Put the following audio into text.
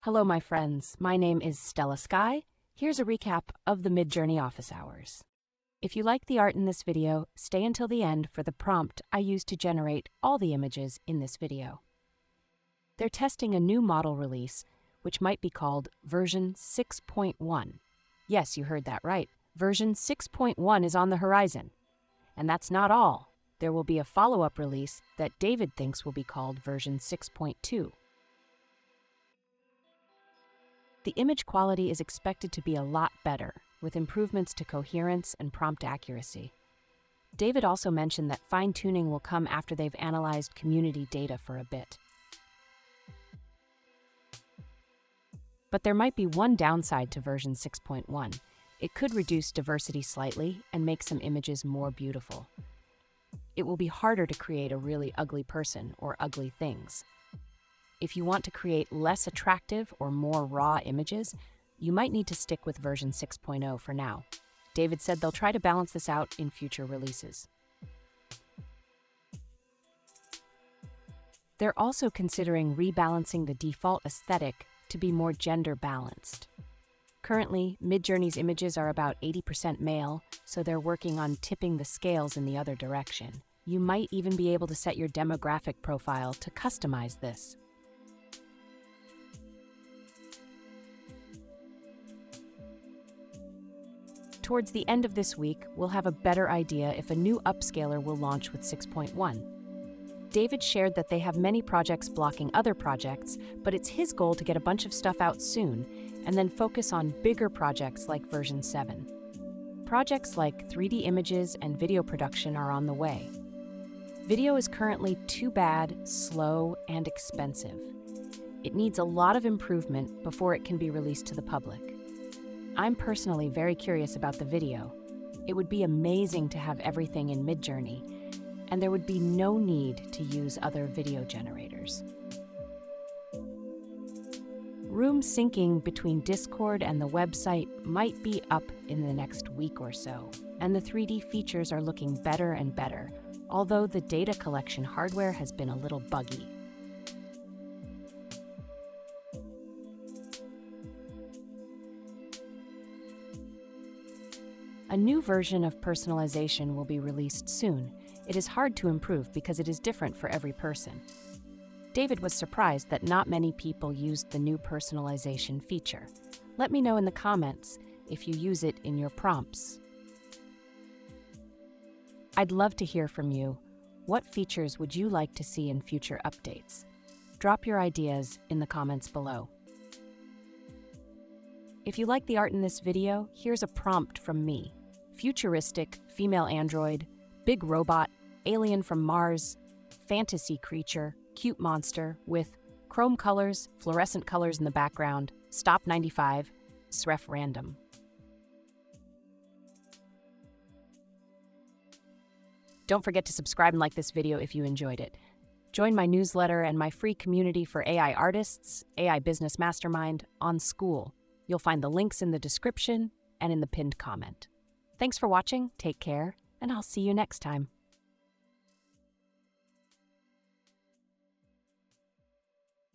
Hello, my friends. My name is Stella Sky. Here's a recap of the Midjourney office hours. If you like the art in this video, stay until the end for the prompt I used to generate all the images in this video. They're testing a new model release, which might be called version 6.1. Yes, you heard that right. Version 6.1 is on the horizon. And that's not all. There will be a follow-up release that David thinks will be called version 6.2. The image quality is expected to be a lot better, with improvements to coherence and prompt accuracy. David also mentioned that fine-tuning will come after they've analyzed community data for a bit. But there might be one downside to version 6.1. It could reduce diversity slightly and make some images more beautiful. It will be harder to create a really ugly person or ugly things. If you want to create less attractive or more raw images, you might need to stick with version 6.0 for now. David said they'll try to balance this out in future releases. They're also considering rebalancing the default aesthetic to be more gender balanced. Currently, Midjourney's images are about 80% male, so they're working on tipping the scales in the other direction. You might even be able to set your demographic profile to customize this. Towards the end of this week, we'll have a better idea if a new upscaler will launch with 6.1. David shared that they have many projects blocking other projects, but it's his goal to get a bunch of stuff out soon and then focus on bigger projects like version 7. Projects like 3D images and video production are on the way. Video is currently too bad, slow, and expensive. It needs a lot of improvement before it can be released to the public. I'm personally very curious about the video. It would be amazing to have everything in Midjourney, and there would be no need to use other video generators. Room syncing between Discord and the website might be up in the next week or so, and the 3D features are looking better and better, although the data collection hardware has been a little buggy. A new version of personalization will be released soon. It is hard to improve because it is different for every person. David was surprised that not many people used the new personalization feature. Let me know in the comments if you use it in your prompts. I'd love to hear from you. What features would you like to see in future updates? Drop your ideas in the comments below. If you like the art in this video, here's a prompt from me. Futuristic, female android, big robot, alien from Mars, fantasy creature, cute monster with chrome colors, fluorescent colors in the background, stop 95, sref random. Don't forget to subscribe and like this video if you enjoyed it. Join my newsletter and my free community for AI artists, AI Business Mastermind, on School. You'll find the links in the description and in the pinned comment. Thanks for watching, take care, and I'll see you next time.